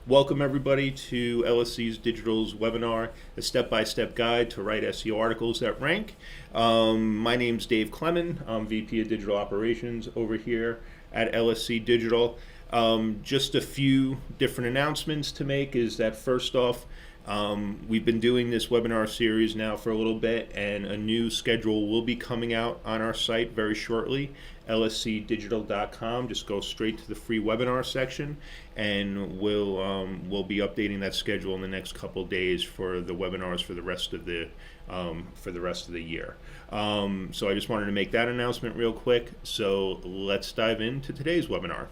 Welcome everybody to LSC Digital's webinar, a step-by-step guide to write SEO articles that rank. My name's Dave Clemen. I'm VP of Digital Operations over here at LSC Digital. Just a few different announcements to make is that first off, we've been doing this webinar series now for a little bit, and a new schedule will be coming out on our site very shortly, lscdigital.com. Just go straight to the free webinar section, and we'll be updating that schedule in the next couple of days for the webinars for the rest of the year. So I just wanted to make that announcement real quick. So let's dive into today's webinar.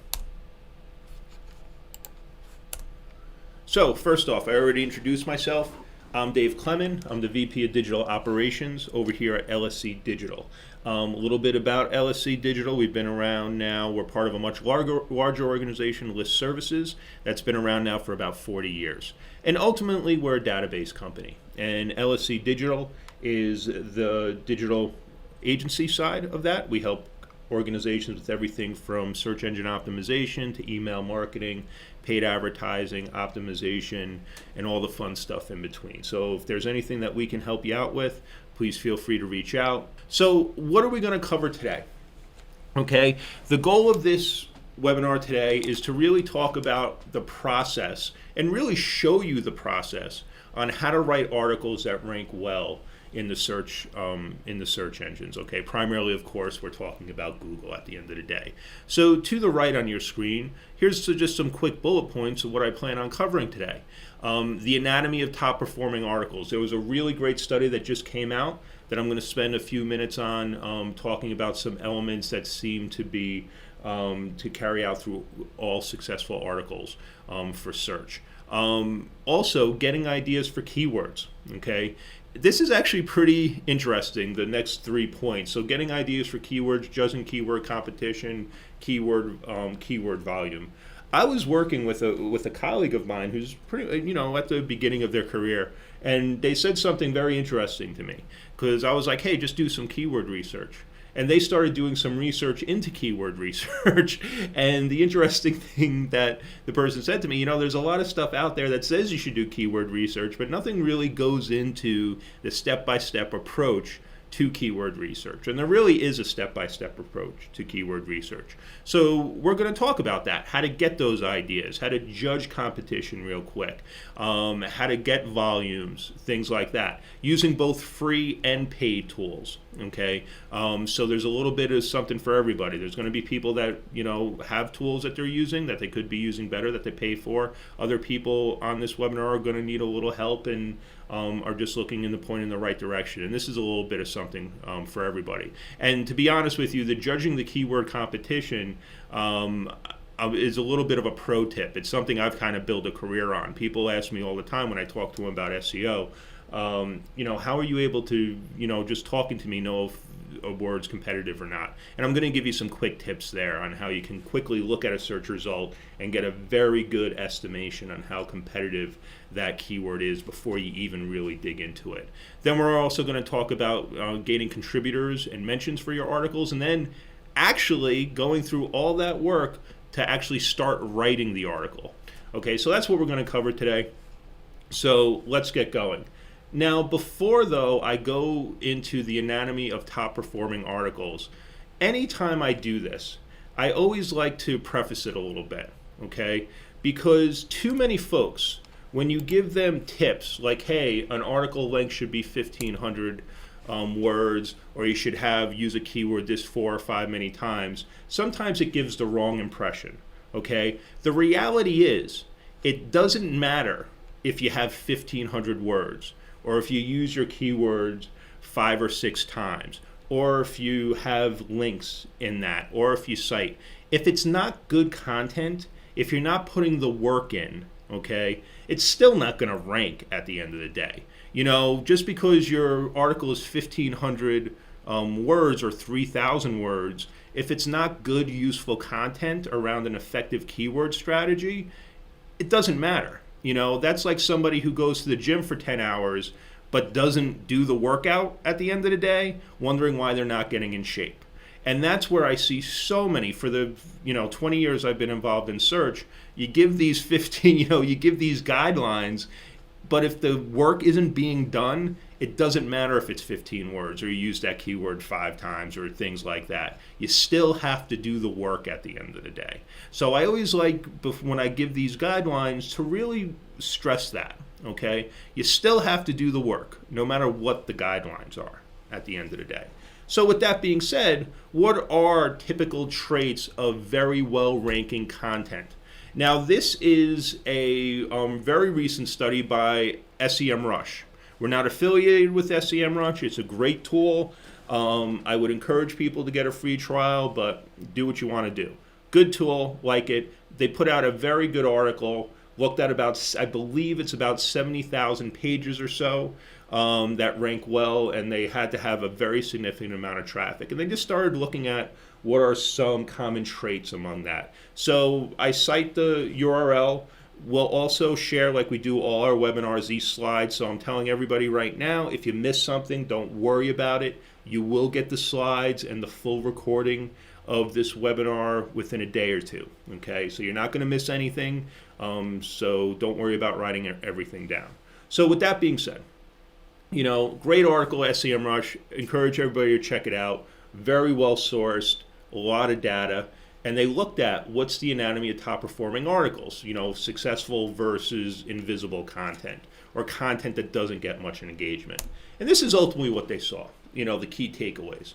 So first off, I already introduced myself. I'm Dave Clemen. I'm the VP of Digital Operations over here at LSC Digital. A little bit about LSC Digital. We've been around now. We're part of a much larger organization, List Services, that's been around now for about 40 years. And ultimately, we're a database company. And LSC Digital is the digital agency side of that. We help organizations with everything from search engine optimization to email marketing, paid advertising, optimization, and all the fun stuff in between. So if there's anything that we can help you out with, please feel free to reach out. So what are we going to cover today? Okay, the goal of this webinar today is to really talk about the process and really show you the process on how to write articles that rank well in the search engines. Okay, primarily, of course, we're talking about Google at the end of the day. So to the right on your screen, here's just some quick bullet points of what I plan on covering today. The anatomy of top performing articles. There was a really great study that just came out that I'm going to spend a few minutes on, talking about some elements that seem to be to carry out through all successful articles for search. Also, getting ideas for keywords. Okay, this is actually pretty interesting, the next 3 points. So getting ideas for keywords, judging keyword competition, keyword volume. I was working with a colleague of mine who's pretty, at the beginning of their career, and they said something very interesting to me, because I was like, hey, just do some keyword research. And they started doing some research into keyword research. And the interesting thing that the person said to me, there's a lot of stuff out there that says you should do keyword research, but nothing really goes into the step-by-step approach to keyword research. And there really is a step-by-step approach to keyword research. So we're going to talk about that, how to get those ideas, how to judge competition real quick, how to get volumes, things like that, using both free and paid tools. Okay, so there's a little bit of something for everybody. There's going to be people that have tools that they're using that they could be using better, that they pay for. Other people on this webinar are going to need a little help and are just looking in the right direction. And this is a little bit of something for everybody. And to be honest with you, the judging the keyword competition is a little bit of a pro tip. It's something I've kind of built a career on. People ask me all the time when I talk to them about SEO, how are you able to, just talking to me, know if a word's competitive or not? And I'm going to give you some quick tips there on how you can quickly look at a search result and get a very good estimation on how competitive that keyword is before you even really dig into it. Then we're also going to talk about gaining contributors and mentions for your articles, and then actually going through all that work to actually start writing the article. Okay, so that's what we're going to cover today. So let's get going. Now, before though I go into the anatomy of top performing articles, anytime I do this, I always like to preface it a little bit, okay? Because too many folks, when you give them tips like, hey, an article length should be 1,500 words, or you should use a keyword this 4 or 5 many times, sometimes it gives the wrong impression, okay? The reality is, it doesn't matter if you have 1,500 words, or if you use your keywords 5 or 6 times, or if you have links in that, or if you cite. If it's not good content, if you're not putting the work in, okay, it's still not going to rank at the end of the day. Just because your article is 1,500 words or 3,000 words, if it's not good, useful content around an effective keyword strategy, it doesn't matter. That's like somebody who goes to the gym for 10 hours but doesn't do the workout at the end of the day, wondering why they're not getting in shape. And that's where I see so many for the 20 years I've been involved in search. You give these 15, you give these guidelines, but if the work isn't being done, it doesn't matter if it's 15 words or you use that keyword 5 times or things like that. You still have to do the work at the end of the day. So I always like, when I give these guidelines, to really stress that, okay? You still have to do the work, no matter what the guidelines are at the end of the day. So with that being said, what are typical traits of very well-ranking content? Now, this is a very recent study by SEMRush. We're not affiliated with SEMRush. It's a great tool. I would encourage people to get a free trial, but do what you want to do. Good tool, like it. They put out a very good article, looked at about, I believe it's about 70,000 pages or so that rank well, and they had to have a very significant amount of traffic. And they just started looking at what are some common traits among that. So I cite the URL. We'll also share, like we do all our webinars, these slides. So I'm telling everybody right now, if you miss something, don't worry about it. You will get the slides and the full recording of this webinar within a day or two. Okay, so you're not going to miss anything. So don't worry about writing everything down. So with that being said, great article, SEMRush. Encourage everybody to check it out. Very well sourced, a lot of data. And they looked at what's the anatomy of top performing articles, successful versus invisible content, or content that doesn't get much engagement. And this is ultimately what they saw, the key takeaways.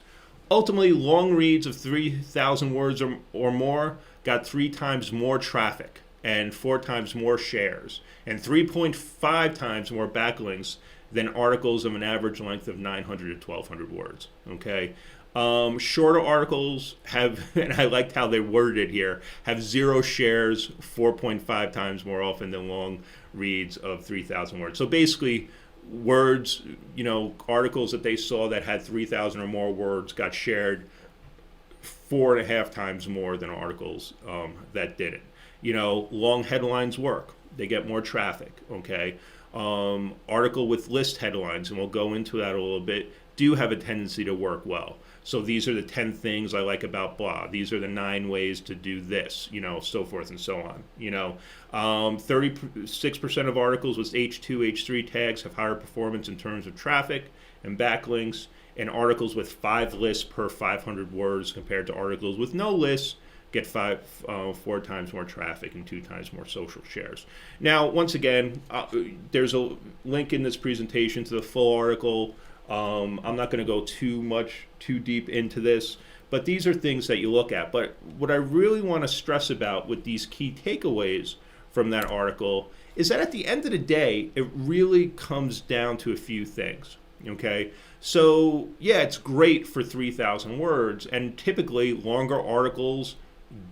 Ultimately, long reads of 3,000 words or more got 3 times more traffic and 4 times more shares and 3.5 times more backlinks than articles of an average length of 900 to 1,200 words, okay? Shorter articles have, and I liked how they worded it here, have 0 shares 4.5 times more often than long reads of 3,000 words. So basically, words, articles that they saw that had 3,000 or more words got shared 4.5 times more than articles that didn't. Long headlines work. They get more traffic, okay? Article with list headlines, and we'll go into that a little bit, do have a tendency to work well. So these are the 10 things I like about blah. These are the 9 ways to do this, so forth and so on. 36% of articles with H2, H3 tags have higher performance in terms of traffic and backlinks, and articles with 5 lists per 500 words compared to articles with no lists get 4 times more traffic and 2 times more social shares. Now, once again, there's a link in this presentation to the full article. I'm not going to go too deep into this, but these are things that you look at. But what I really want to stress about with these key takeaways from that article is that at the end of the day, it really comes down to a few things, okay? So yeah, it's great for 3,000 words, and typically longer articles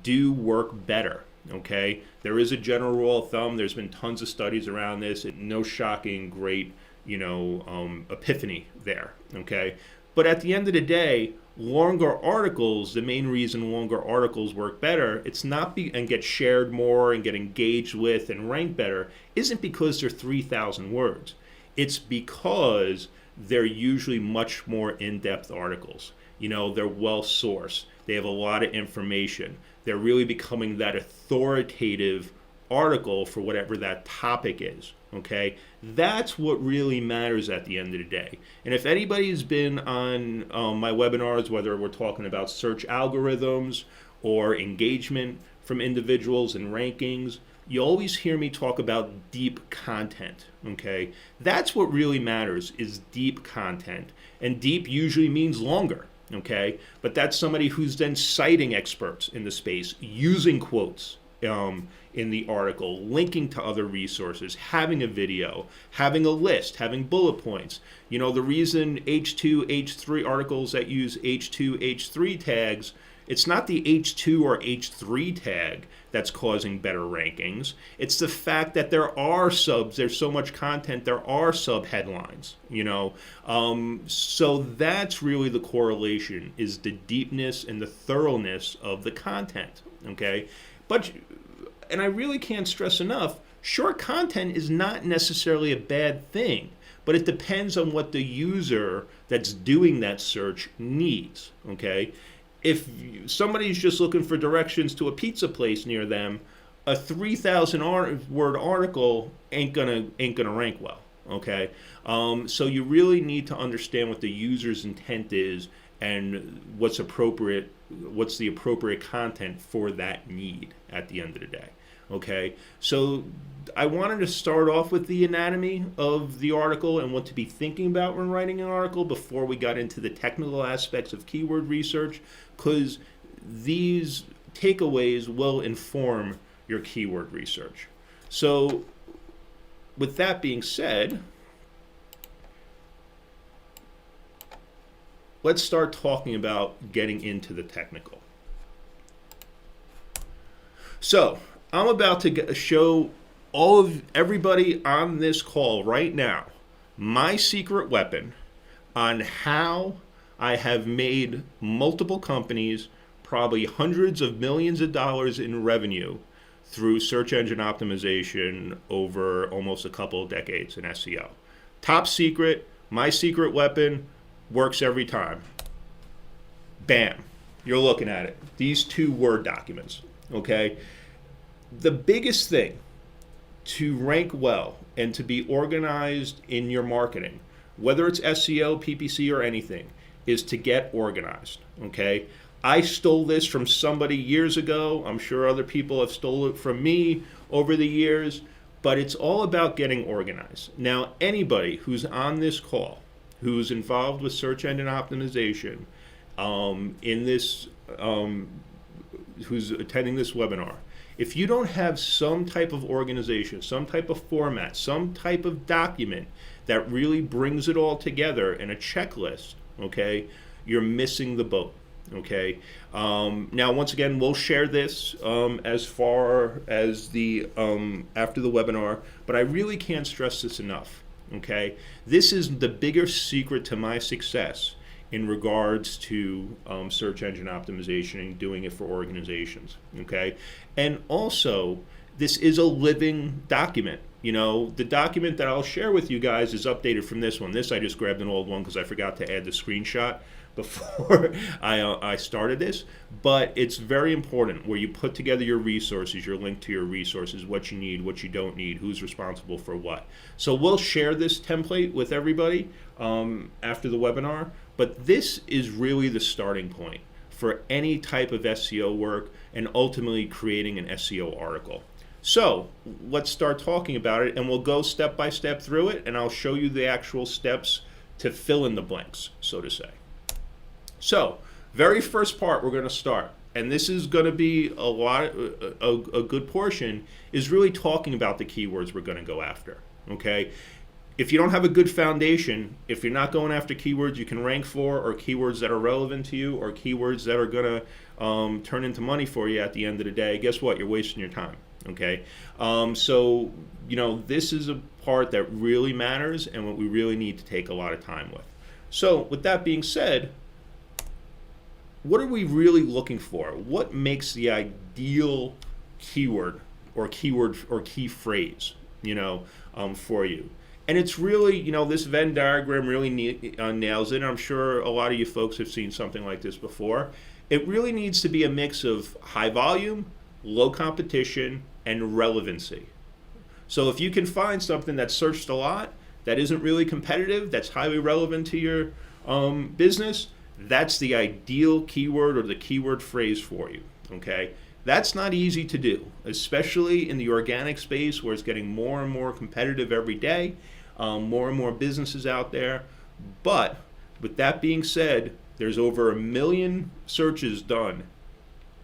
do work better, okay? There is a general rule of thumb. There's been tons of studies around this, and no shocking great epiphany there, okay? But at the end of the day, longer articles, the main reason longer articles work better, it's not and get shared more and get engaged with and rank better, isn't because they're 3,000 words. It's because they're usually much more in-depth articles. They're well sourced. They have a lot of information. They're really becoming that authoritative article for whatever that topic is, okay? That's what really matters at the end of the day. And if anybody's been on my webinars, whether we're talking about search algorithms or engagement from individuals and rankings, you always hear me talk about deep content, okay? That's what really matters, is deep content. And deep usually means longer, okay? But that's somebody who's then citing experts in the space, using quotes in the article, linking to other resources, having a video, having a list, having bullet points. The reason H2, H3 articles that use H2, H3 tags, it's not the H2 or H3 tag that's causing better rankings. It's the fact that there are subs, there's so much content, there are sub headlines, so that's really the correlation, is the deepness and the thoroughness of the content, okay? And I really can't stress enough, short content is not necessarily a bad thing, but it depends on what the user that's doing that search needs, okay? if somebody's just looking for directions to a pizza place near them, a 3,000 word article ain't gonna rank well. Okay, so you really need to understand what the user's intent is and what's the appropriate content for that need at the end of the day. Okay, so I wanted to start off with the anatomy of the article and what to be thinking about when writing an article before we got into the technical aspects of keyword research, because these takeaways will inform your keyword research. So with that being said, let's start talking about getting into the technical. So I'm about to show everybody on this call right now my secret weapon on how I have made multiple companies probably hundreds of millions of dollars in revenue through search engine optimization over almost a couple of decades in SEO. Top secret, my secret weapon, works every time. Bam, you're looking at it. These 2 Word documents, okay? The biggest thing to rank well and to be organized in your marketing, whether it's SEO, PPC, or anything, is to get organized, okay? I stole this from somebody years ago. I'm sure other people have stolen it from me over the years, but it's all about getting organized. Now, anybody who's on this call, who's involved with search engine optimization, who's attending this webinar, if you don't have some type of organization, some type of format, some type of document that really brings it all together in a checklist, okay, you're missing the boat. Okay. Now, once again, we'll share this as far as the after the webinar, but I really can't stress this enough. Okay, this is the bigger secret to my success in regards to search engine optimization and doing it for organizations. Okay, and also this is a living document. You know, the document that I'll share with you guys is updated from this one. This I just grabbed an old one because I forgot to add the screenshot before I started this, but it's very important where you put together your resources, your link to your resources, what you need, what you don't need, who's responsible for what. So we'll share this template with everybody after the webinar, but this is really the starting point for any type of SEO work and ultimately creating an SEO article. So let's start talking about it, and we'll go step by step through it, and I'll show you the actual steps to fill in the blanks, so to say. So, very first part we're going to start, and this is going to be a good portion, is really talking about the keywords we're going to go after, okay? If you don't have a good foundation, if you're not going after keywords you can rank for, or keywords that are relevant to you, or keywords that are going to turn into money for you at the end of the day, guess what? You're wasting your time, okay? So, you know, this is a part that really matters and what we really need to take a lot of time with. So, with that being said, what are we really looking for? What makes the ideal keyword or key phrase, you know, for you? And it's really, you know, this Venn diagram really nails it. I'm sure a lot of you folks have seen something like this before. It really needs to be a mix of high volume, low competition, and relevancy. So if you can find something that's searched a lot, that isn't really competitive, that's highly relevant to your business, that's the ideal keyword or the keyword phrase for you, okay? That's not easy to do, especially in the organic space where it's getting more and more competitive every day, more and more businesses out there. But with that being said, there's over 1 million searches done.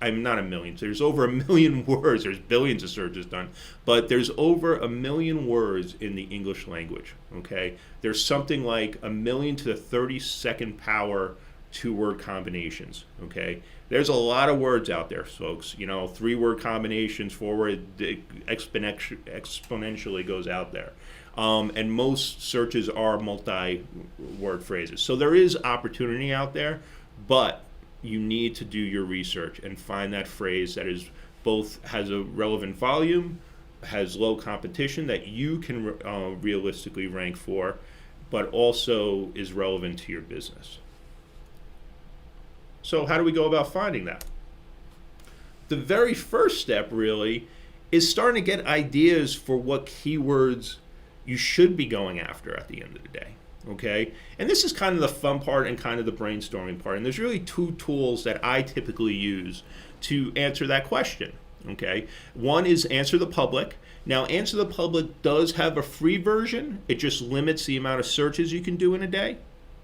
I'm not 1 million, there's over 1 million words, there's billions of searches done, but there's over 1 million words in the English language, okay? There's something like 1 million to the 32nd power 2-word combinations, okay? There's a lot of words out there, folks. You know, 3-word combinations, 4-word, exponentially goes out there. And most searches are multi-word phrases. So there is opportunity out there, but you need to do your research and find that phrase that is both has a relevant volume, has low competition that you can realistically rank for, but also is relevant to your business. So how do we go about finding that? The very first step really is starting to get ideas for what keywords you should be going after at the end of the day. Okay, and this is kind of the fun part and kind of the brainstorming part. And there's really two tools that I typically use to answer that question. Okay, one is Answer the Public. Now, Answer the Public does have a free version. It just limits the amount of searches you can do in a day.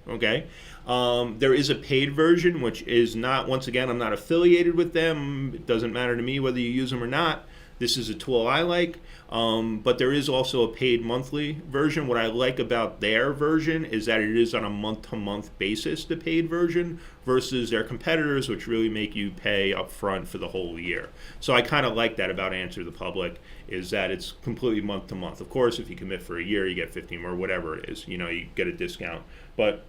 Okay, there is a paid version, which is not, once again, I'm not affiliated with them. It doesn't matter to me whether you use them or not. This is a tool I like, but there is also a paid monthly version. What I like about their version is that it is on a month-to-month basis, the paid version, versus their competitors, which really make you pay up front for the whole year. So I kind of like that about Answer the Public, is that it's completely month-to-month. Of course, if you commit for a year, you get 15 or whatever it is. You get a discount. But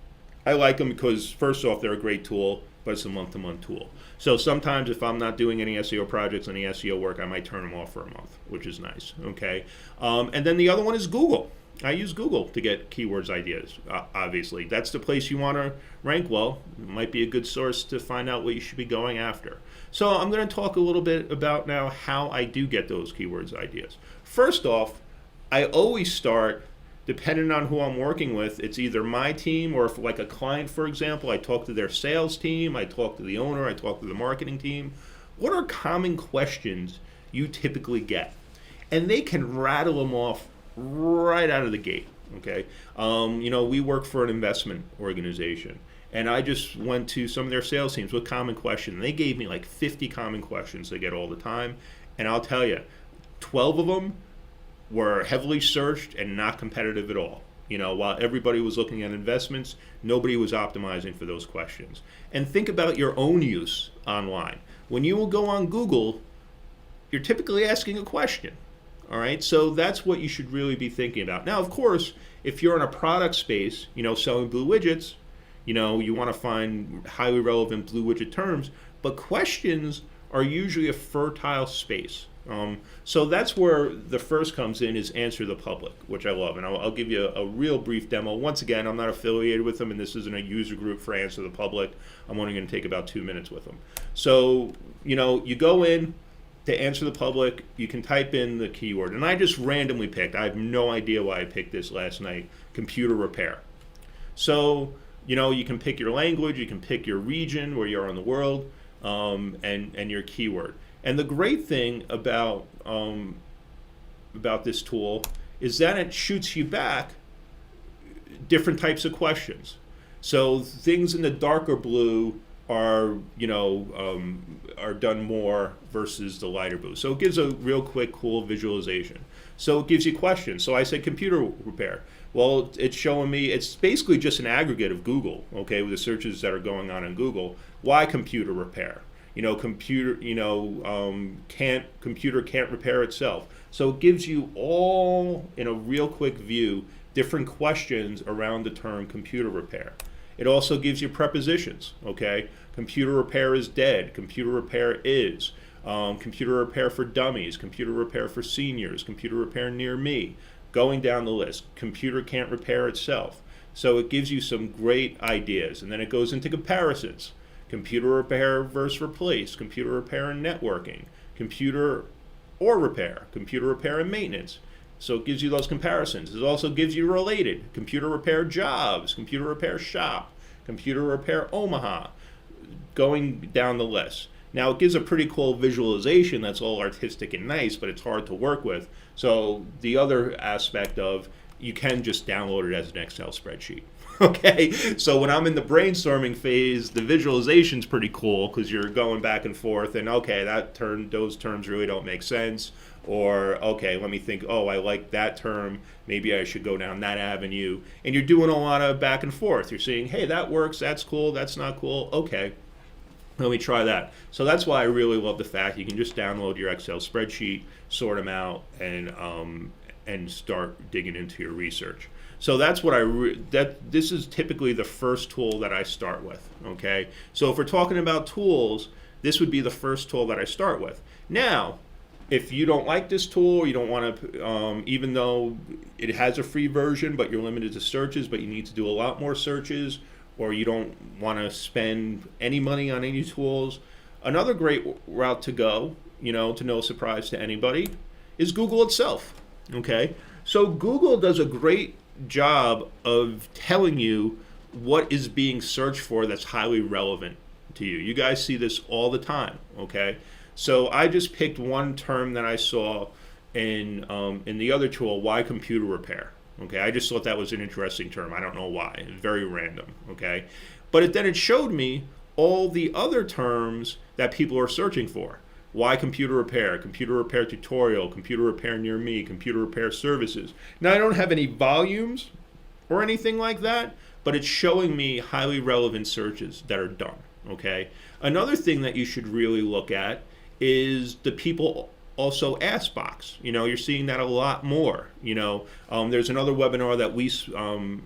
I like them because, first off, they're a great tool, but it's a month-to-month tool. So sometimes if I'm not doing any SEO projects, any SEO work, I might turn them off for a month, which is nice, okay? And then the other one is Google. I use Google to get keywords ideas, obviously. That's the place you want to rank well. It might be a good source to find out what you should be going after. So I'm going to talk a little bit about now how I do get those keywords ideas. First off, I always start, depending on who I'm working with, it's either my team or if like a client, for example, I talk to their sales team, I talk to the owner, I talk to the marketing team. What are common questions you typically get? And they can rattle them off right out of the gate, okay? We work for an investment organization, and I just went to some of their sales teams with common questions. They gave me like 50 common questions they get all the time, and I'll tell you, 12 of them were heavily searched and not competitive at all. While everybody was looking at investments, nobody was optimizing for those questions. And think about your own use online. When you will go on Google, you're typically asking a question. All right, so that's what you should really be thinking about. Now, of course, if you're in a product space, selling blue widgets, you want to find highly relevant blue widget terms, but questions are usually a fertile space. So that's where the first comes in, is Answer the Public, which I love. And I'll give you a real brief demo. Once again, I'm not affiliated with them, and this isn't a user group for Answer the Public. I'm only going to take about 2 minutes with them. So, you go in to Answer the Public, you can type in the keyword. And I just randomly picked, I have no idea why I picked this last night, computer repair. So, you can pick your language, you can pick your region, where you are in the world, and your keyword. And the great thing about this tool is that it shoots you back different types of questions. So things in the darker blue are done more versus the lighter blue. So it gives a real quick, cool visualization. So it gives you questions. So I said computer repair. Well, it's showing me, it's basically just an aggregate of Google, okay, with the searches that are going on in Google. Why computer repair? Computer can't repair itself. So it gives you all, in a real quick view, different questions around the term computer repair. It also gives you prepositions, okay? Computer repair is dead, computer repair is, computer repair for dummies, computer repair for seniors, computer repair near me, going down the list. Computer can't repair itself. So it gives you some great ideas. And then it goes into comparisons. Computer repair versus replace, computer repair and networking, computer or repair, computer repair and maintenance. So it gives you those comparisons. It also gives you related, computer repair jobs, computer repair shop, computer repair Omaha, going down the list. Now it gives a pretty cool visualization that's all artistic and nice, but it's hard to work with. So the other aspect of, you can just download it as an Excel spreadsheet. Okay, so when I'm in the brainstorming phase, the visualization's pretty cool because you're going back and forth, and okay, those terms really don't make sense, or okay, let me think, oh, I like that term, maybe I should go down that avenue, and you're doing a lot of back and forth. You're saying, hey, that works, that's cool, that's not cool, okay, let me try that. So that's why I really love the fact you can just download your Excel spreadsheet, sort them out, and start digging into your research. So that's what this is typically the first tool that I start with, okay? So if we're talking about tools, this would be the first tool that I start with. Now, if you don't like this tool, you don't want to, even though it has a free version, but you're limited to searches, but you need to do a lot more searches, or you don't want to spend any money on any tools, another great route to go, to no surprise to anybody, is Google itself. Okay, so Google does a great job of telling you what is being searched for that's highly relevant to you. You guys see this all the time. Okay, so I just picked one term that I saw in the other tool, why computer repair. Okay, I just thought that was an interesting term. I don't know why. Very random. Okay, but then it showed me all the other terms that people are searching for. Why computer repair tutorial, computer repair near me, computer repair services. Now I don't have any volumes or anything like that, but it's showing me highly relevant searches that are done. Okay. Another thing that you should really look at is the people also ask box. You're seeing that a lot more. There's another webinar that we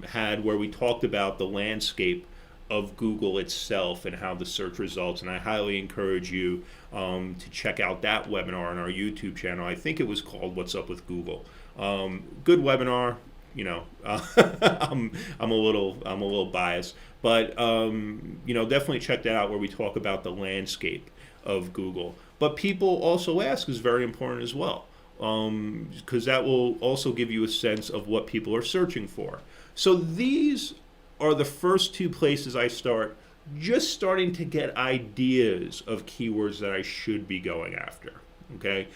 had where we talked about the landscape of Google itself and how the search results, and I highly encourage you to check out that webinar on our YouTube channel. I think it was called What's Up with Google. Good webinar. I'm a little biased, but definitely check that out where we talk about the landscape of Google. But people also ask is very important as well, because that will also give you a sense of what people are searching for. So these are the first two places I start, just starting to get ideas of keywords that I should be going after. Okay,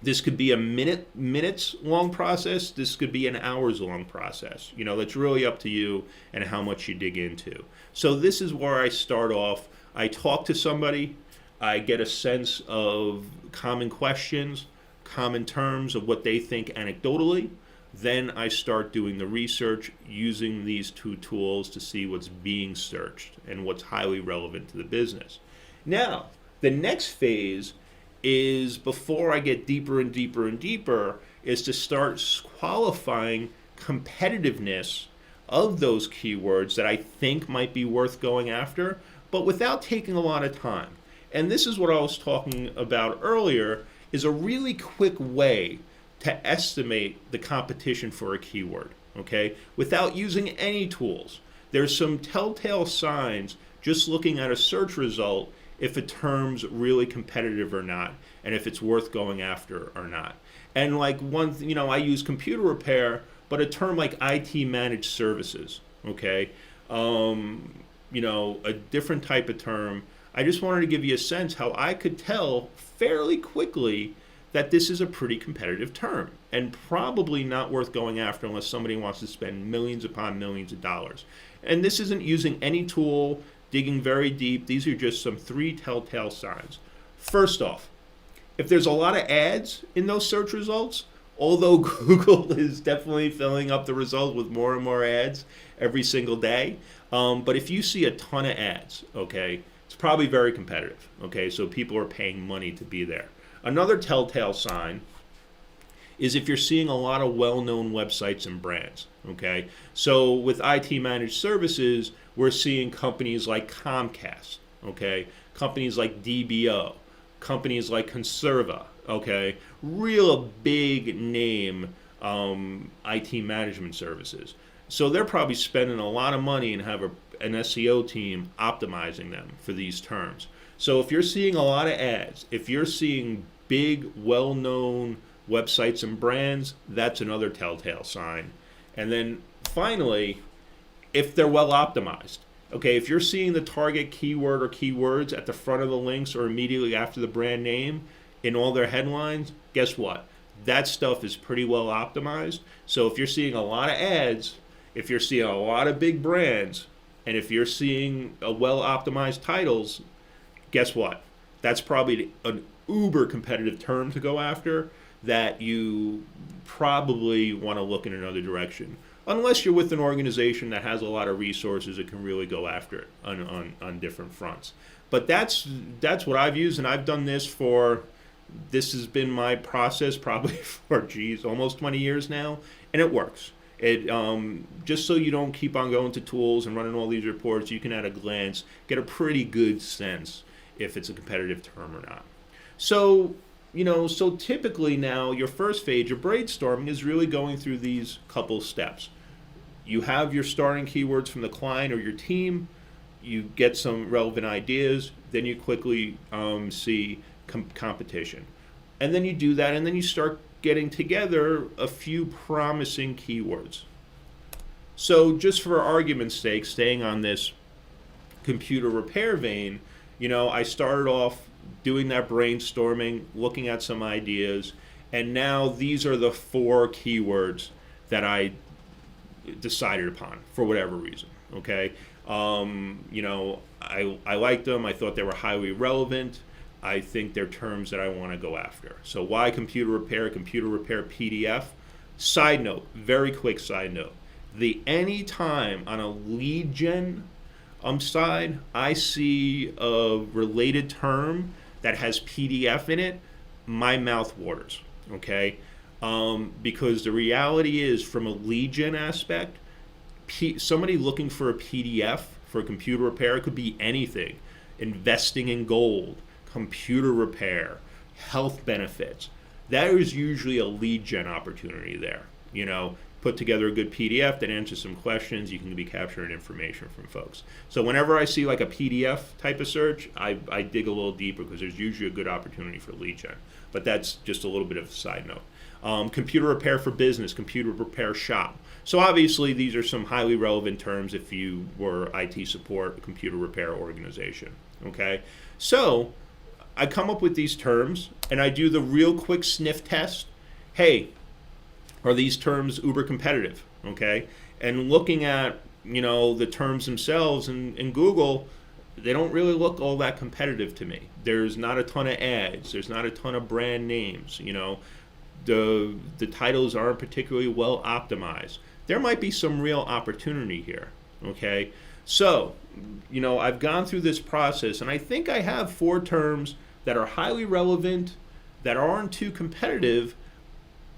this could be a minutes long process. This could be an hours long process. That's really up to you and how much you dig into. So this is where I start off. I talk to somebody. I get a sense of common questions, common terms of what they think anecdotally. Then I start doing the research using these two tools to see what's being searched and what's highly relevant to the business. Now, the next phase is, before I get deeper and deeper and deeper, is to start qualifying competitiveness of those keywords that I think might be worth going after, but without taking a lot of time. And this is what I was talking about earlier, is a really quick way to estimate the competition for a keyword, okay, without using any tools. There's some telltale signs just looking at a search result if a term's really competitive or not, and if it's worth going after or not. And like I use computer repair, but a term like IT managed services, okay, a different type of term. I just wanted to give you a sense how I could tell fairly quickly that this is a pretty competitive term and probably not worth going after unless somebody wants to spend millions upon millions of dollars. And this isn't using any tool, digging very deep. These are just some 3 telltale signs. First off, if there's a lot of ads in those search results, although Google is definitely filling up the results with more and more ads every single day, but if you see a ton of ads, okay, it's probably very competitive, okay, so people are paying money to be there. Another telltale sign is if you're seeing a lot of well-known websites and brands, okay? So with IT managed services, we're seeing companies like Comcast, okay? Companies like DBO, companies like Conserva, okay? Real big name IT management services. So they're probably spending a lot of money and have an SEO team optimizing them for these terms. So if you're seeing a lot of ads, if you're seeing big, well-known websites and brands, that's another telltale sign. And then finally, if they're well optimized. Okay, if you're seeing the target keyword or keywords at the front of the links or immediately after the brand name in all their headlines, guess what? That stuff is pretty well optimized. So if you're seeing a lot of ads, if you're seeing a lot of big brands, and if you're seeing a well-optimized titles, guess what? That's probably an uber competitive term to go after that you probably want to look in another direction. Unless you're with an organization that has a lot of resources, it can really go after it on different fronts. But that's what I've used, and I've done this has been my process probably for, almost 20 years now, and it works. It just so you don't keep on going to tools and running all these reports, you can at a glance get a pretty good sense if it's a competitive term or not. So, so typically now your first phase, your brainstorming, is really going through these couple steps. You have your starting keywords from the client or your team, you get some relevant ideas, then you quickly see competition. And then you do that, and then you start getting together a few promising keywords. So just for argument's sake, staying on this computer repair vein, I started off doing that brainstorming, looking at some ideas, and now these are the 4 keywords that I decided upon for whatever reason. Okay, I liked them. I thought they were highly relevant. I think they're terms that I want to go after. So why computer repair PDF? Side note, very quick side note. The anytime on a lead gen side, I see a related term that has PDF in it, my mouth waters, okay? Because the reality is, from a lead gen aspect, somebody looking for a PDF for a computer repair, it could be anything. Investing in gold, computer repair, health benefits. That is usually a lead gen opportunity there. Put together a good PDF that answers some questions, you can be capturing information from folks. So whenever I see like a PDF type of search, I dig a little deeper because there's usually a good opportunity for lead gen. But that's just a little bit of a side note. Computer repair for business, computer repair shop. So obviously these are some highly relevant terms if you were IT support, a computer repair organization. Okay, so I come up with these terms and I do the real quick sniff test. Hey, are these terms uber competitive? Okay, and looking at the terms themselves in Google, they don't really look all that competitive to me. There's not a ton of ads. There's not a ton of brand names. The titles aren't particularly well optimized. There might be some real opportunity here. Okay, so I've gone through this process, and I think I have 4 terms that are highly relevant, that aren't too competitive.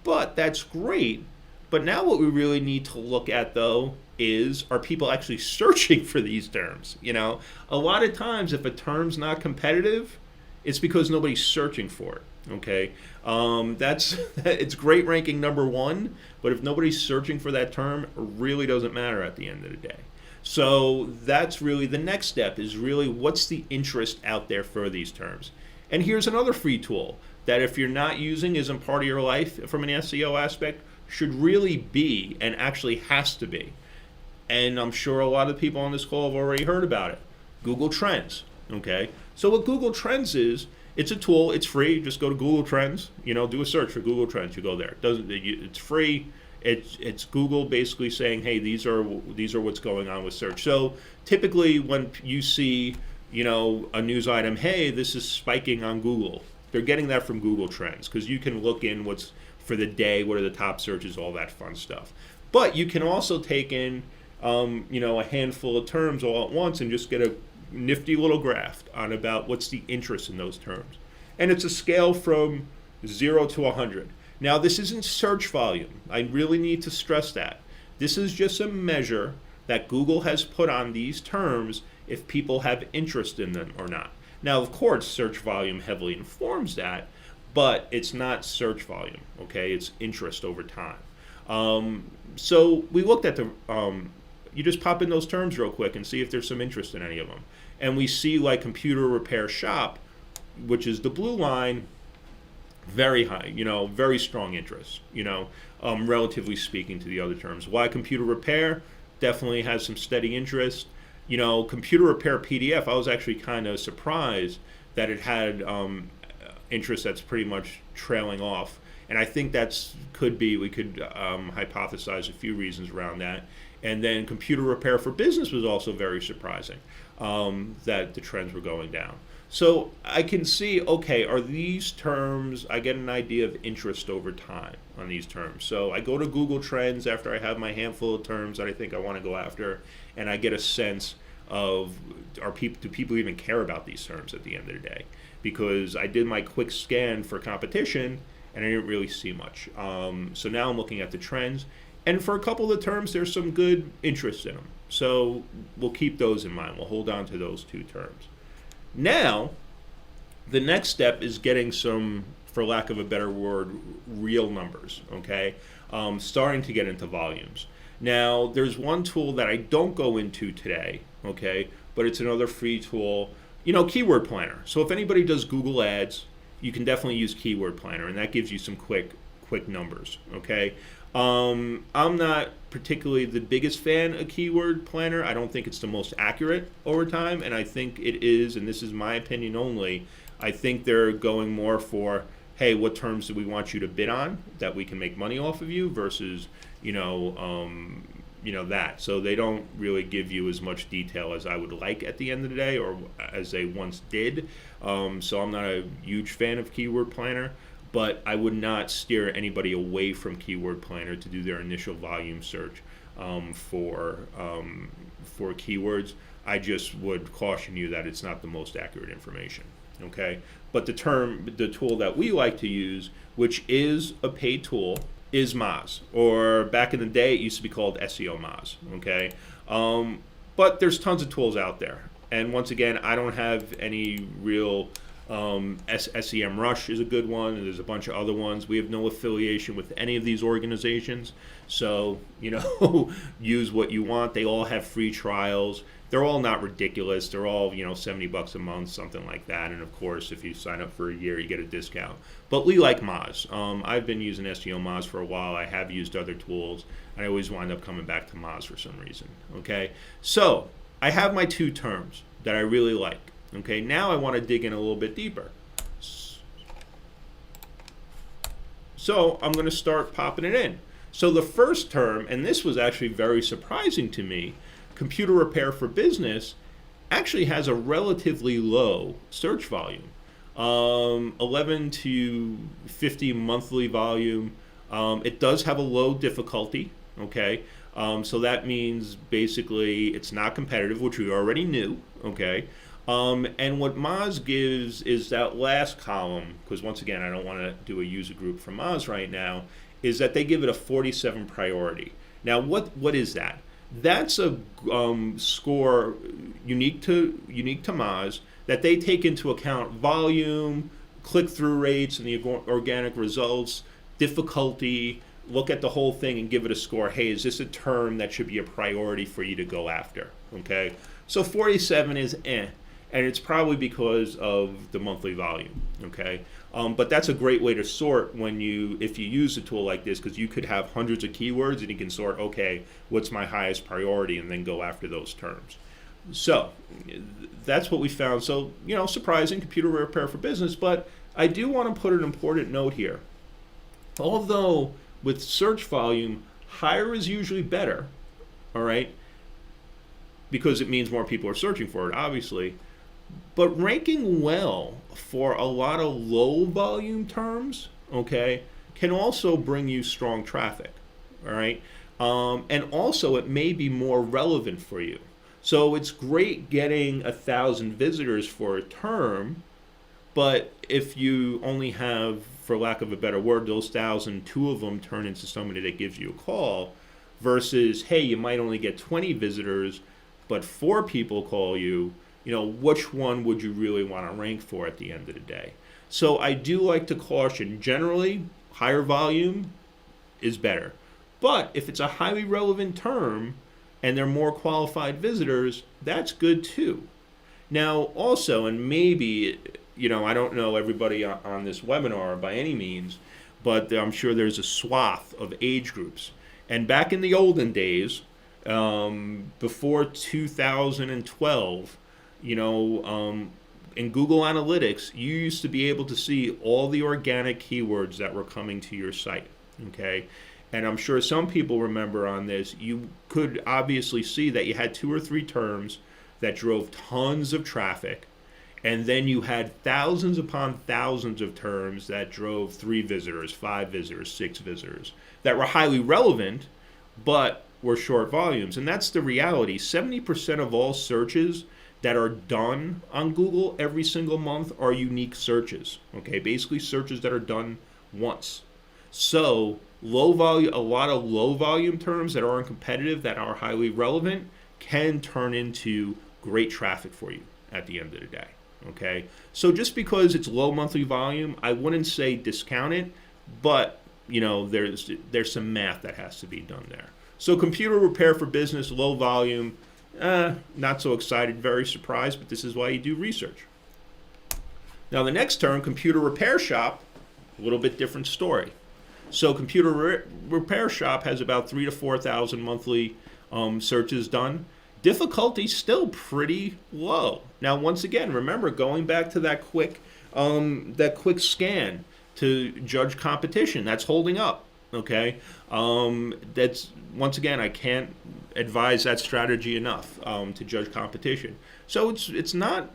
But that's great. But now what we really need to look at, though, is, are people actually searching for these terms? A lot of times if a term's not competitive, it's because nobody's searching for it. Okay, it's great ranking number 1, but if nobody's searching for that term, it really doesn't matter at the end of the day. So that's really the next step, is really what's the interest out there for these terms. And here's another free tool that if you're not using, isn't part of your life from an SEO aspect, should really be, and actually has to be. And I'm sure a lot of people on this call have already heard about it. Google Trends, okay? So what Google Trends is, it's a tool, it's free. Just go to Google Trends, do a search for Google Trends, you go there. It's free. It's Google basically saying, hey, these are what's going on with search. So typically when you see, a news item, hey, this is spiking on Google, they're getting that from Google Trends, because you can look in what's for the day, what are the top searches, all that fun stuff. But you can also take in, a handful of terms all at once and just get a nifty little graph on about what's the interest in those terms. And it's a scale from 0 to 100. Now, this isn't search volume. I really need to stress that. This is just a measure that Google has put on these terms if people have interest in them or not. Now, of course, search volume heavily informs that, but it's not search volume, okay? It's interest over time. So we looked at you just pop in those terms real quick and see if there's some interest in any of them. And we see like computer repair shop, which is the blue line, very high, very strong interest, relatively speaking to the other terms. Why computer repair? Definitely has some steady interest. Computer repair PDF, I was actually kind of surprised that it had interest that's pretty much trailing off. And I think we could hypothesize a few reasons around that. And then computer repair for business was also very surprising that the trends were going down. So I can see, okay, are these terms, I get an idea of interest over time on these terms. So I go to Google Trends after I have my handful of terms that I think I want to go after, and I get a sense of, do people even care about these terms at the end of the day? Because I did my quick scan for competition, and I didn't really see much. So now I'm looking at the trends, and for a couple of the terms, there's some good interest in them. So we'll keep those in mind. We'll hold on to those 2 terms. Now, the next step is getting some, for lack of a better word, real numbers, okay? Starting to get into volumes. Now, there's one tool that I don't go into today, okay, but it's another free tool, Keyword Planner. So if anybody does Google Ads, you can definitely use Keyword Planner, and that gives you some quick numbers, okay? I'm not particularly the biggest fan of Keyword Planner. I don't think it's the most accurate over time, and I think it is, and this is my opinion only, I think they're going more for, hey, what terms do we want you to bid on that we can make money off of you versus, that. So they don't really give you as much detail as I would like at the end of the day, or as they once did. So I'm not a huge fan of Keyword Planner, but I would not steer anybody away from Keyword Planner to do their initial volume search for keywords. I just would caution you that it's not the most accurate information. Okay, but the tool that we like to use, which is a paid tool, is Moz, or back in the day it used to be called SEO Moz. Okay, but there's tons of tools out there, and once again, I don't have any real. SEMRush is a good one, and there's a bunch of other ones. We have no affiliation with any of these organizations, so use what you want. They all have free trials. They're all not ridiculous. They're all $70 a month, something like that. And of course, if you sign up for a year, you get a discount. But we like Moz. I've been using SEO Moz for a while. I have used other tools, and I always wind up coming back to Moz for some reason. Okay, so I have my two terms that I really like. Okay, now I want to dig in a little bit deeper. So I'm going to start popping it in. So the first term, and this was actually very surprising to me, computer repair for business, actually has a relatively low search volume. 11 to 50 monthly volume. It does have a low difficulty, okay? So that means basically it's not competitive, which we already knew, okay? And what Moz gives is that last column, because once again, I don't want to do a user group for Moz right now, is that they give it a 47 priority. Now, what is that? That's a score unique to Moz that they take into account volume, click-through rates, and the organic results, difficulty, look at the whole thing and give it a score. Hey, is this a term that should be a priority for you to go after? Okay, so 47 is and it's probably because of the monthly volume, okay? But that's a great way to sort if you use a tool like this, because you could have hundreds of keywords and you can sort, okay, what's my highest priority, and then go after those terms. So that's what we found. So, surprising, computer repair for business, but I do want to put an important note here. Although with search volume, higher is usually better, all right? Because it means more people are searching for it, obviously. But ranking well for a lot of low volume terms, okay, can also bring you strong traffic, all right? And also it may be more relevant for you. So it's great getting 1,000 visitors for a term, but if you only have, for lack of a better word, those 1,000, 2 of them turn into somebody that gives you a call, versus, hey, you might only get 20 visitors, but 4 people call you, which one would you really want to rank for at the end of the day? So I do like to caution, generally, higher volume is better. But if it's a highly relevant term and they're more qualified visitors, that's good too. Now, also, and maybe, I don't know everybody on this webinar by any means, but I'm sure there's a swath of age groups. And back in the olden days, before 2012, in Google Analytics, you used to be able to see all the organic keywords that were coming to your site, okay? And I'm sure some people remember on this, you could obviously see that you had 2 or 3 terms that drove tons of traffic, and then you had thousands upon thousands of terms that drove 3 visitors, 5 visitors, 6 visitors, that were highly relevant, but were short volumes. And that's the reality. 70% of all searches that are done on Google every single month are unique searches, okay? Basically searches that are done once. So low volume, a lot of low volume terms that aren't competitive, that are highly relevant, can turn into great traffic for you at the end of the day, okay? So just because it's low monthly volume, I wouldn't say discount it, but there's some math that has to be done there. So computer repair for business, low volume, not so excited, very surprised, but this is why you do research. Now the next term, computer repair shop, a little bit different story. So computer repair shop has about 3,000 to 4,000 monthly searches done. Difficulty still pretty low. Now once again, remember going back to that quick scan to judge competition, that's holding up. Okay, that's once again I can't advise that strategy enough to judge competition. So it's not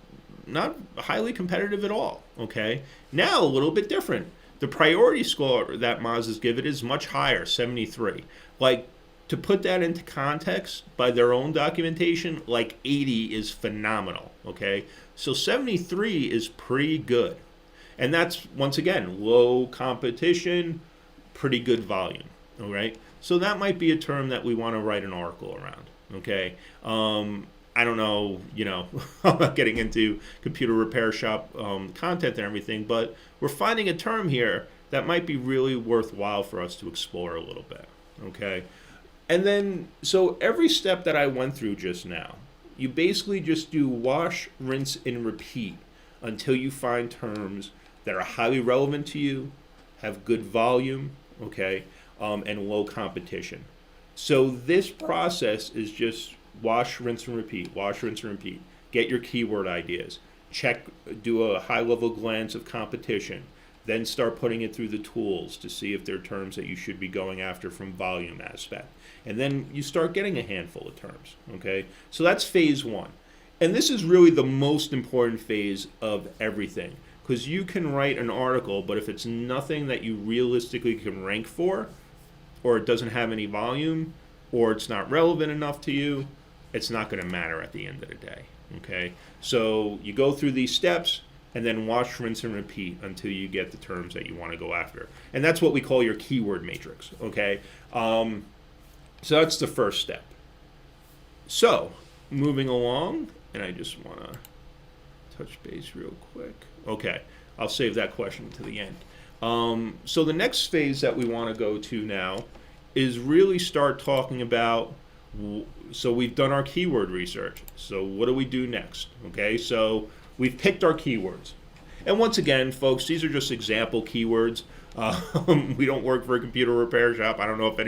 highly competitive at all. Okay, now a little bit different. The priority score that Moz has given is much higher, 73. Like, to put that into context, by their own documentation, like 80 is phenomenal, okay? So 73 is pretty good. And that's, once again, low competition, pretty good volume, all right? So that might be a term that we want to write an article around, okay? I don't know, I'm not getting into computer repair shop content and everything, but we're finding a term here that might be really worthwhile for us to explore a little bit, okay? And then, so every step that I went through just now, you basically just do wash, rinse, and repeat until you find terms that are highly relevant to you, have good volume, okay, and low competition. So this process is just wash, rinse, and repeat, wash, rinse, and repeat. Get your keyword ideas. Check, do a high-level glance of competition. Then start putting it through the tools to see if there are terms that you should be going after from volume aspect. And then you start getting a handful of terms, okay? So that's phase one. And this is really the most important phase of everything, because you can write an article, but if it's nothing that you realistically can rank for, or it doesn't have any volume, or it's not relevant enough to you, it's not going to matter at the end of the day, okay? So you go through these steps, and then wash, rinse, and repeat until you get the terms that you want to go after. And that's what we call your keyword matrix, okay? So that's the first step. So, moving along, and I just want to touch base real quick. Okay, I'll save that question to the end. So the next phase that we want to go to now is really start talking about, so we've done our keyword research. So what do we do next? Okay, so we've picked our keywords. And once again, folks, these are just example keywords. We don't work for a computer repair shop. I don't know if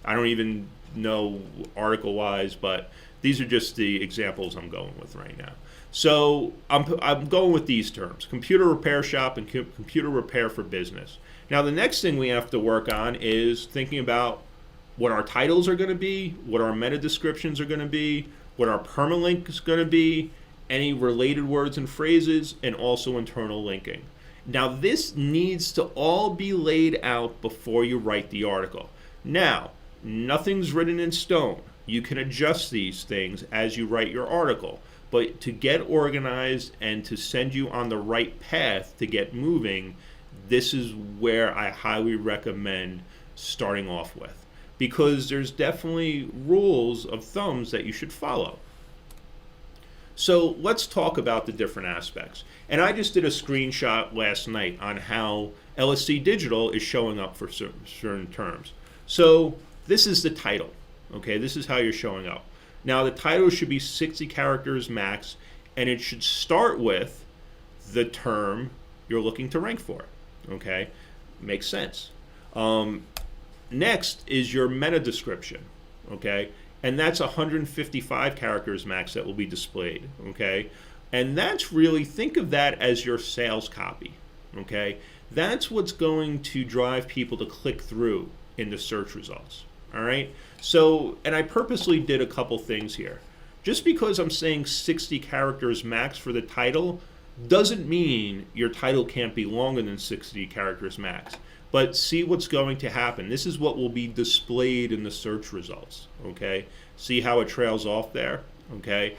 I don't even know article-wise, but these are just the examples I'm going with right now. So I'm going with these terms, computer repair shop and computer repair for business. Now the next thing we have to work on is thinking about what our titles are going to be, what our meta descriptions are going to be, what our permalink is going to be, any related words and phrases, and also internal linking. Now this needs to all be laid out before you write the article. Now, nothing's written in stone. You can adjust these things as you write your article. But to get organized and to send you on the right path to get moving, this is where I highly recommend starting off with. Because there's definitely rules of thumbs that you should follow. So let's talk about the different aspects. And I just did a screenshot last night on how LSC Digital is showing up for certain terms. So this is the title, okay? This is how you're showing up. Now the title should be 60 characters max, and it should start with the term you're looking to rank for, okay? Makes sense. Next is your meta description, okay? And that's 155 characters max that will be displayed, okay? And that's really, think of that as your sales copy, okay? That's what's going to drive people to click through in the search results, all right? So, and I purposely did a couple things here. Just because I'm saying 60 characters max for the title doesn't mean your title can't be longer than 60 characters max. But see what's going to happen. This is what will be displayed in the search results, okay? See how it trails off there, okay?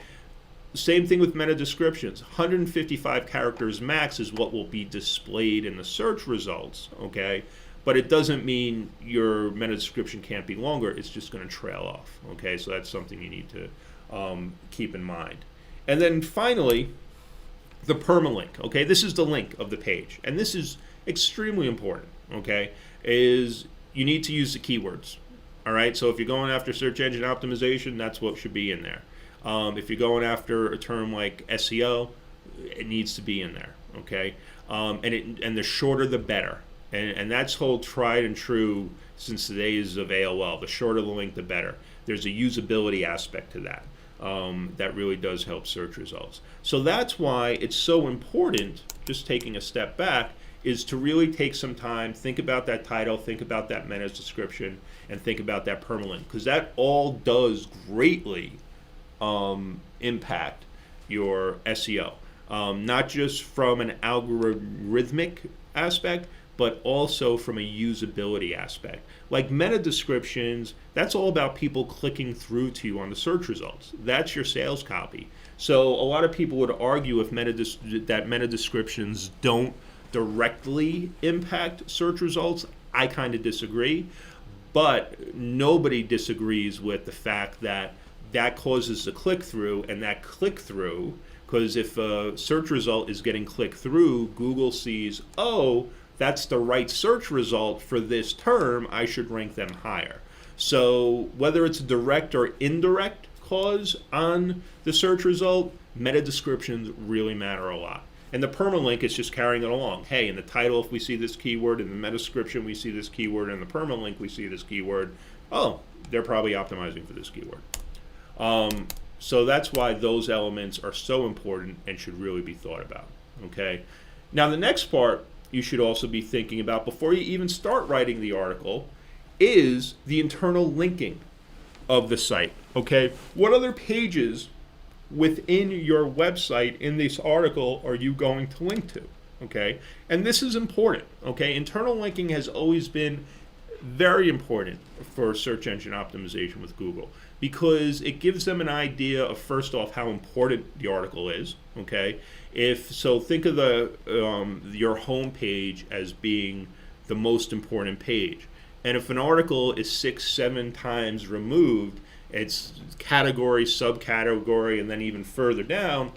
Same thing with meta descriptions. 155 characters max is what will be displayed in the search results, okay? But it doesn't mean your meta description can't be longer. It's just going to trail off, okay? So that's something you need to keep in mind. And then finally, the permalink, okay? This is the link of the page. And this is extremely important, okay? Is you need to use the keywords, All right, so if you're going after search engine optimization, that's what should be in there. If you're going after a term like SEO, it needs to be in there. Okay, and the shorter the better, and that's whole tried and true since the days of AOL. The shorter the link, the better. There's a usability aspect to that. That really does help search results. So that's why it's so important, just taking a step back, is to really take some time, think about that title, think about that meta description, and think about that permalink, because that all does greatly impact your SEO. Not just from an algorithmic aspect, but also from a usability aspect. Like meta descriptions, that's all about people clicking through to you on the search results. That's your sales copy. So a lot of people would argue if that meta descriptions don't directly impact search results. I kind of disagree, but nobody disagrees with the fact that that causes the click-through, and that click-through, because if a search result is getting clicked through, Google sees, oh, that's the right search result for this term, I should rank them higher. So whether it's a direct or indirect cause on the search result, meta descriptions really matter a lot. And the permalink is just carrying it along. Hey, in the title, if we see this keyword, in the meta description, we see this keyword, in the permalink, we see this keyword. Oh, they're probably optimizing for this keyword. So that's why those elements are so important and should really be thought about. Okay. Now, the next part you should also be thinking about before you even start writing the article is the internal linking of the site. Okay. What other pages within your website in this article are you going to link to? Okay, and this is important. Okay, internal linking has always been very important for search engine optimization with Google, because it gives them an idea of, first off, how important the article is. Okay, think of your home page as being the most important page, and if an article is 6-7 times removed, it's category, subcategory, and then even further down,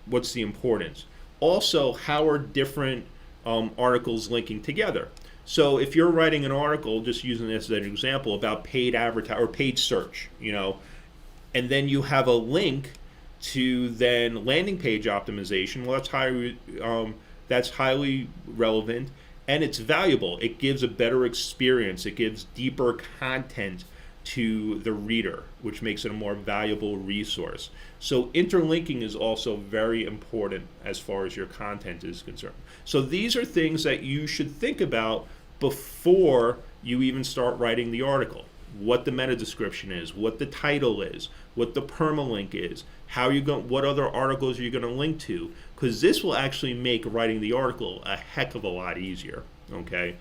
what's the importance? Also, how are different articles linking together? So if you're writing an article, just using this as an example, about paid advertising or paid search, and then you have a link to then landing page optimization, well, that's highly relevant, and it's valuable. It gives a better experience. It gives deeper content to the reader, which makes it a more valuable resource. So interlinking is also very important as far as your content is concerned. So these are things that you should think about before you even start writing the article. What the meta description is, what the title is, what the permalink is, what other articles are you going to link to, because this will actually make writing the article a heck of a lot easier. Okay,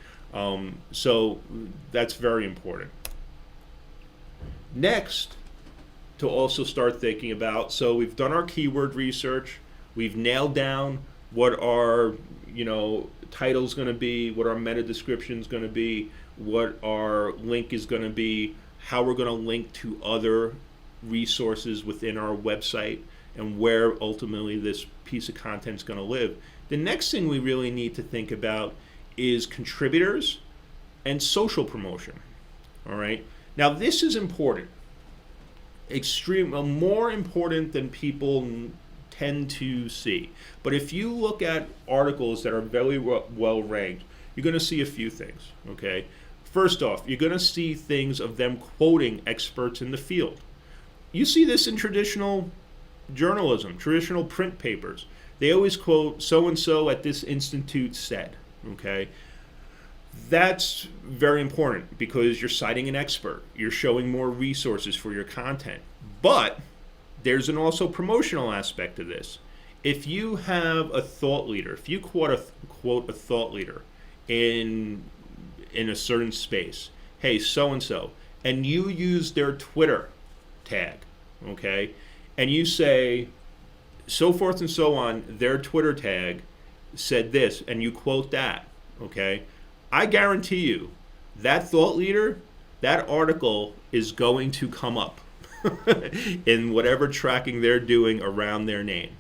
so that's very important. Next, to also start thinking about, so we've done our keyword research, we've nailed down what our title's going to be, what our meta description is going to be, what our link is going to be, how we're going to link to other resources within our website, and where ultimately this piece of content is going to live. The next thing we really need to think about is contributors and social promotion. All right. Now, this is important, more important than people tend to see. But if you look at articles that are very well ranked, you're going to see a few things. Okay, first off, you're going to see things of them quoting experts in the field. You see this in traditional journalism, traditional print papers. They always quote so-and-so at this institute said. Okay. That's very important because you're citing an expert. You're showing more resources for your content. But there's an also promotional aspect to this. If you have a thought leader, if you quote a thought leader in a certain space, hey, so-and-so, and you use their Twitter tag, okay, and you say, so forth and so on, their Twitter tag said this, and you quote that, okay, I guarantee you that thought leader, that article is going to come up in whatever tracking they're doing around their name.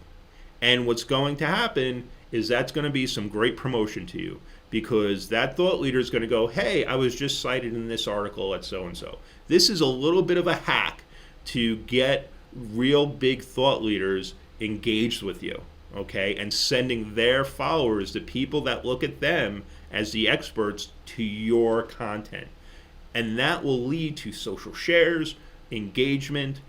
And what's going to happen is that's going to be some great promotion to you. because that thought leader is going to go, hey, I was just cited in this article at so-and-so. This is a little bit of a hack to get real big thought leaders engaged with you, okay, and sending their followers, the people that look at them as the experts, to your content. And that will lead to social shares, engagement,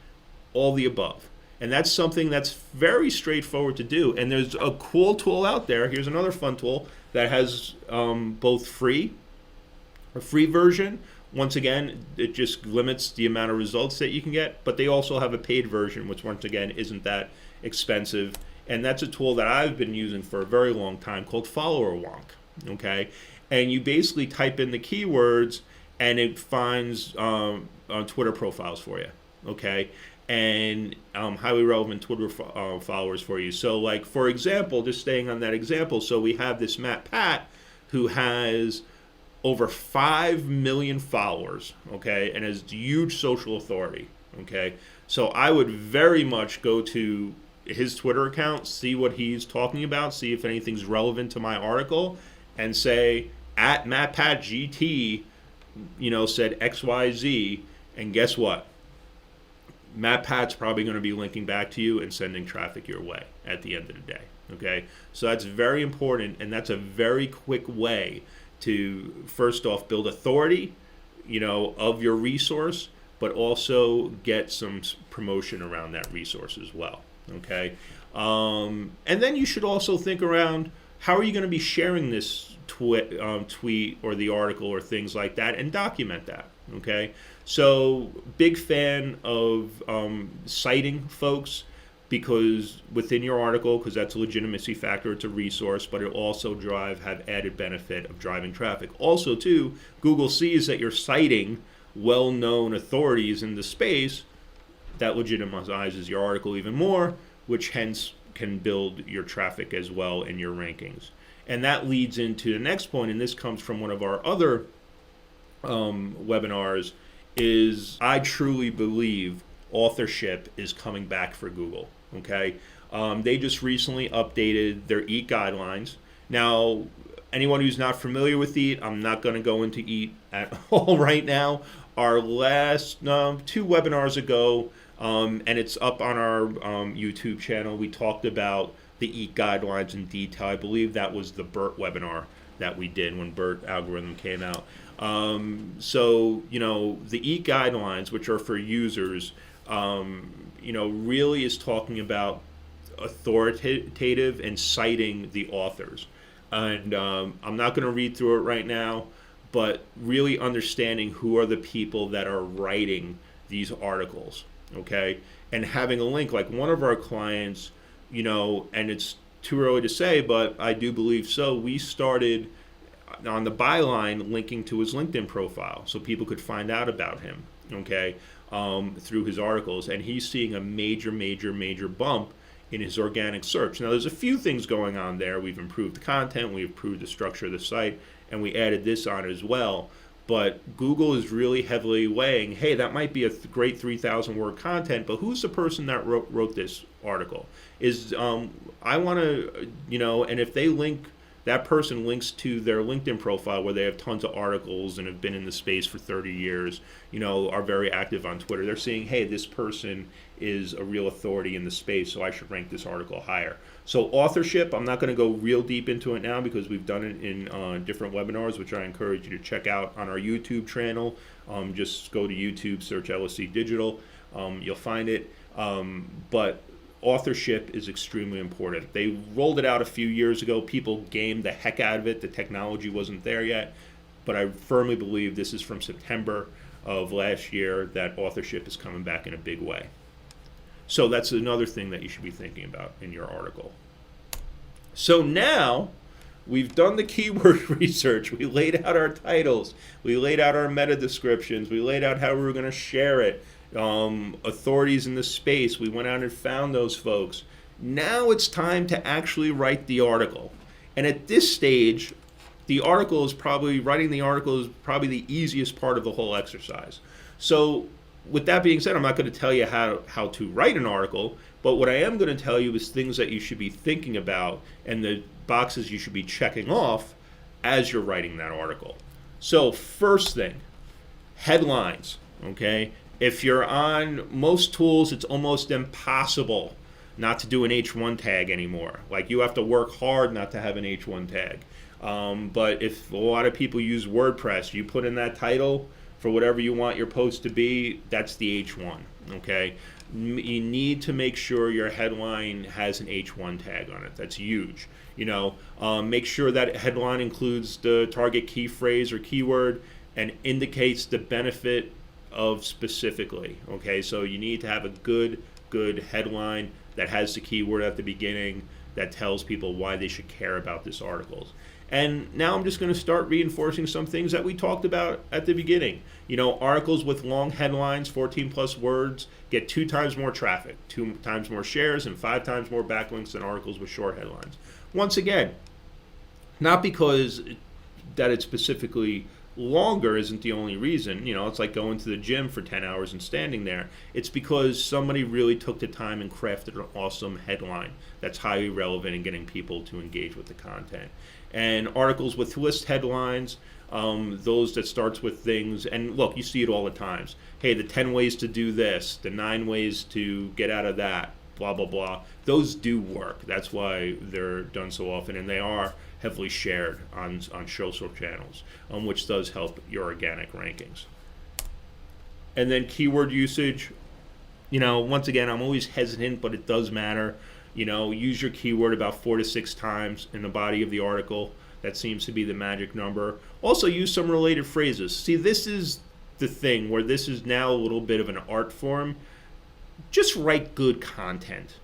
all the above. And that's something that's very straightforward to do. And there's a cool tool out there. Here's another fun tool that has both a free version. Once again, it just limits the amount of results that you can get, but they also have a paid version, which once again isn't that expensive. And that's a tool that I've been using for a very long time called Followerwonk, okay? And you basically type in the keywords and it finds Twitter profiles for you, okay? And highly relevant Twitter followers for you. So like, for example, just staying on that example, so we have this Matt Pat who has over 5 million followers, okay, and has huge social authority, okay? So I would very much go to his Twitter account, see what he's talking about, see if anything's relevant to my article, and say, at MattPatGT, said XYZ, and guess what? Matt Pat's probably going to be linking back to you and sending traffic your way at the end of the day, okay? So that's very important, and that's a very quick way to, first off, build authority, of your resource, but also get some promotion around that resource as well, okay? And then you should also think around, how are you going to be sharing this tweet or the article or things like that, and document that, okay? So big fan of citing folks, because within your article, because that's a legitimacy factor, it's a resource, but it also have added benefit of driving traffic. Also too, Google sees that you're citing well-known authorities in the space, that legitimizes your article even more, which hence can build your traffic as well in your rankings. And that leads into the next point, and this comes from one of our other webinars, is I truly believe authorship is coming back for Google, okay? They just recently updated their EAT guidelines. Now, anyone who's not familiar with EAT, I'm not going to go into EAT at all right now. Our last 2 webinars ago, and it's up on our YouTube channel, we talked about the EAT guidelines in detail. I believe that was the BERT webinar that we did when BERT algorithm came out. So, the EAT guidelines, which are for users, really is talking about authoritative and citing the authors. And I'm not going to read through it right now, but really understanding who are the people that are writing these articles, okay? And having a link, like one of our clients, and it's too early to say, but I do believe so, we started on the byline linking to his LinkedIn profile so people could find out about him, okay, through his articles. And he's seeing a major bump in his organic search. Now, there's a few things going on there. We've improved the content, we've improved the structure of the site, and we added this on as well. But Google is really heavily weighing, hey, that might be a great 3,000 word content, but who's the person that wrote this article? I want to, and if they link, that person links to their LinkedIn profile where they have tons of articles and have been in the space for 30 years, are very active on Twitter. They're seeing, hey, this person is a real authority in the space, so I should rank this article higher. So authorship, I'm not going to go real deep into it now because we've done it in different webinars, which I encourage you to check out on our YouTube channel. Just go to YouTube, search LSC Digital. You'll find it. But authorship is extremely important. They rolled it out a few years ago. People gamed the heck out of it. The technology wasn't there yet. But I firmly believe this is from September of last year that authorship is coming back in a big way. So that's another thing that you should be thinking about in your article. So now we've done the keyword research. We laid out our titles. We laid out our meta descriptions. We laid out how we were going to share it. Authorities in the space. We went out and found those folks. Now it's time to actually write the article. And at this stage, writing the article is probably the easiest part of the whole exercise. So with that being said, I'm not going to tell you how to write an article, but what I am going to tell you is things that you should be thinking about and the boxes you should be checking off as you're writing that article. So first thing, headlines, okay? If you're on most tools, it's almost impossible not to do an H1 tag anymore. Like, you have to work hard not to have an H1 tag. But if a lot of people use WordPress, you put in that title for whatever you want your post to be, that's the H1, okay? You need to make sure your headline has an H1 tag on it. That's huge. Make sure that headline includes the target key phrase or keyword and indicates the benefit of specifically, okay? So you need to have a good headline that has the keyword at the beginning that tells people why they should care about this article. And now I'm just going to start reinforcing some things that we talked about at the beginning. Articles with long headlines, 14 plus words, get 2 times more traffic, 2 times more shares, and 5 times more backlinks than articles with short headlines. Once again, not because that it's specifically longer isn't the only reason. It's like going to the gym for 10 hours and standing there. It's because somebody really took the time and crafted an awesome headline that's highly relevant in getting people to engage with the content. And articles with list headlines, those that starts with things, and look, you see it all the times. Hey, the 10 ways to do this, the 9 ways to get out of that, blah, blah, blah. Those do work. That's why they're done so often, and they are heavily shared on social channels, which does help your organic rankings. And then keyword usage, once again, I'm always hesitant, but it does matter. Use your keyword about 4 to 6 times in the body of the article. That seems to be the magic number. Also, use some related phrases. See, this is the thing where this is now a little bit of an art form. Just write good content.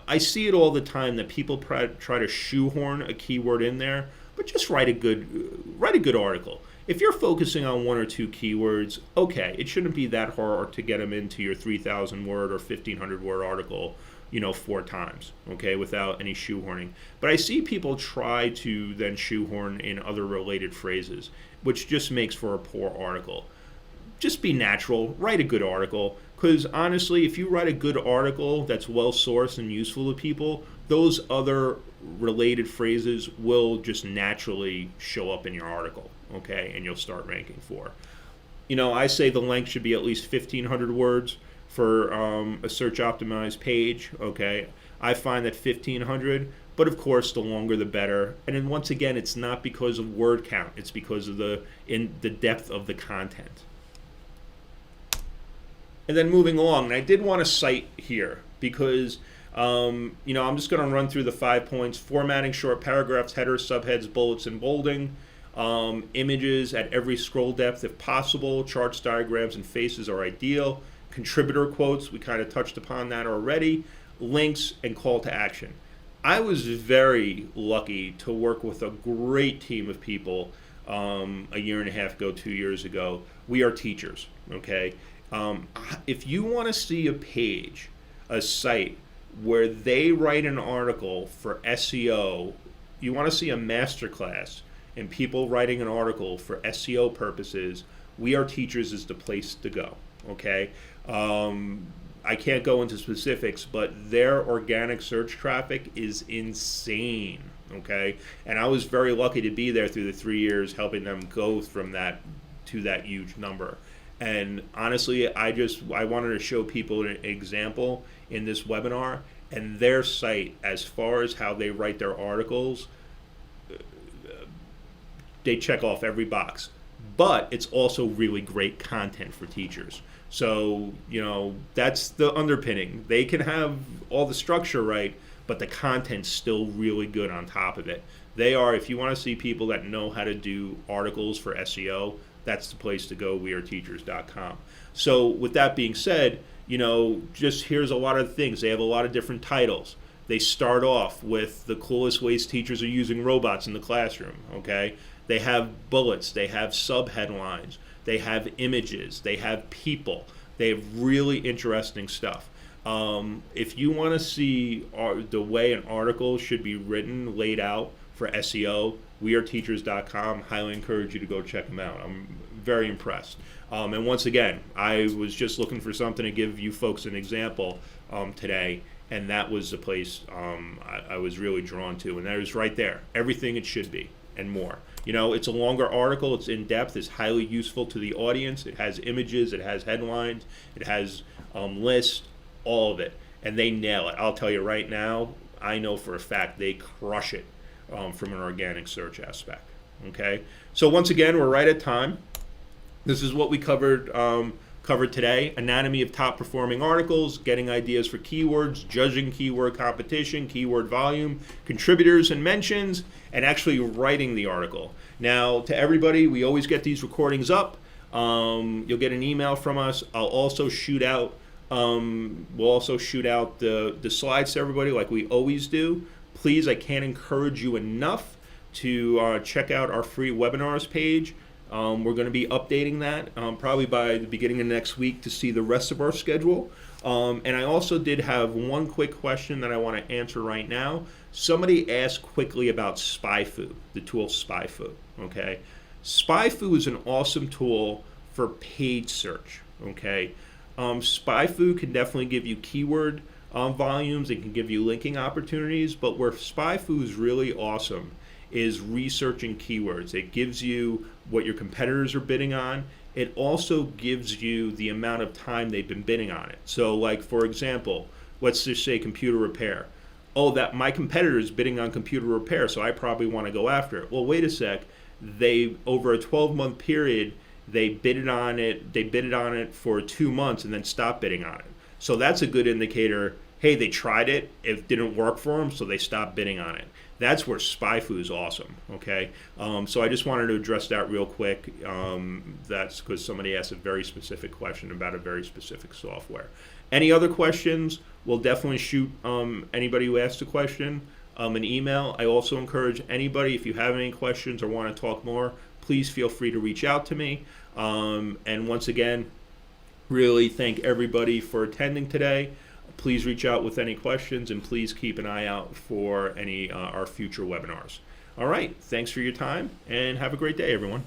I see it all the time that people try to shoehorn a keyword in there, but just write a good article. If you're focusing on 1 or 2 keywords, okay, it shouldn't be that hard to get them into your 3,000 word or 1,500 word article, 4 times, okay, without any shoehorning. But I see people try to then shoehorn in other related phrases, which just makes for a poor article. Just be natural, write a good article, because honestly, if you write a good article that's well sourced and useful to people, those other related phrases will just naturally show up in your article, okay, and you'll start ranking for. I say the length should be at least 1,500 words for a search optimized page, okay. I find that 1,500, but of course the longer the better. And then once again, it's not because of word count, it's because of the depth of the content. And then moving along, and I did want to cite here because I'm just going to run through the 5 points: formatting short paragraphs, headers, subheads, bullets, and bolding. Images at every scroll depth if possible. Charts, diagrams, and faces are ideal. Contributor quotes, we kind of touched upon that already. Links and call to action. I was very lucky to work with a great team of people a year and a half ago, 2 years ago. We are teachers, okay? If you want to see a page, a site where they write an article for SEO, you want to see a masterclass in people writing an article for SEO purposes, We Are Teachers is the place to go, okay? I can't go into specifics, but their organic search traffic is insane, okay? And I was very lucky to be there through the 3 years helping them go from that to that huge number. And honestly, I wanted to show people an example in this webinar, and their site, as far as how they write their articles, they check off every box. But it's also really great content for teachers. So, that's the underpinning. They can have all the structure right, but the content's still really good on top of it. They are, if you want to see people that know how to do articles for SEO, that's the place to go, weareteachers.com. So with that being said, just here's a lot of things. They have a lot of different titles. They start off with the coolest ways teachers are using robots in the classroom, okay? They have bullets, they have sub-headlines, they have images, they have people. They have really interesting stuff. If you want to see the way an article should be written, laid out for SEO, weareteachers.com. Highly encourage you to go check them out. I'm very impressed. And once again, I was just looking for something to give you folks an example today, and that was the place I was really drawn to. And that is right there, everything it should be. and more. You know, it's a longer article, it's in depth, it's highly useful to the audience, it has images, it has headlines, it has lists, all of it, and they nail it. I'll tell you right now, I know for a fact they crush it from an organic search aspect. Okay, so once again, we're right at time. This is what we covered today: anatomy of top performing articles, getting ideas for keywords, judging keyword competition, keyword volume, contributors and mentions, and actually writing the article. Now, to everybody, we always get these recordings up. You'll get an email from us. I'll also shoot out the slides to everybody like we always do. Please, I can't encourage you enough to check out our free webinars page. We're going to be updating that probably by the beginning of next week to see the rest of our schedule. And I also did have one quick question that I want to answer right now. Somebody asked quickly about SpyFu, the tool SpyFu. Okay, SpyFu is an awesome tool for paid search. Okay, SpyFu can definitely give you keyword volumes. It can give you linking opportunities. But where SpyFu is really awesome is researching keywords. It gives you what your competitors are bidding on. It also gives you the amount of time they've been bidding on it. So like, for example, let's just say computer repair. Oh, that my competitor is bidding on computer repair, so I probably want to go after it. Well, wait a sec. They, over a 12-month period, they bidded on it for 2 months and then stopped bidding on it. So that's a good indicator. Hey, they tried it, it didn't work for them, so they stopped bidding on it. That's where SpyFu is awesome, okay? So I just wanted to address that real quick. That's because somebody asked a very specific question about a very specific software. Any other questions, we'll definitely shoot anybody who asked a question an email. I also encourage anybody, if you have any questions or want to talk more, please feel free to reach out to me. And once again, really thank everybody for attending today. Please reach out with any questions, and please keep an eye out for any our future webinars. All right, thanks for your time, and have a great day, everyone.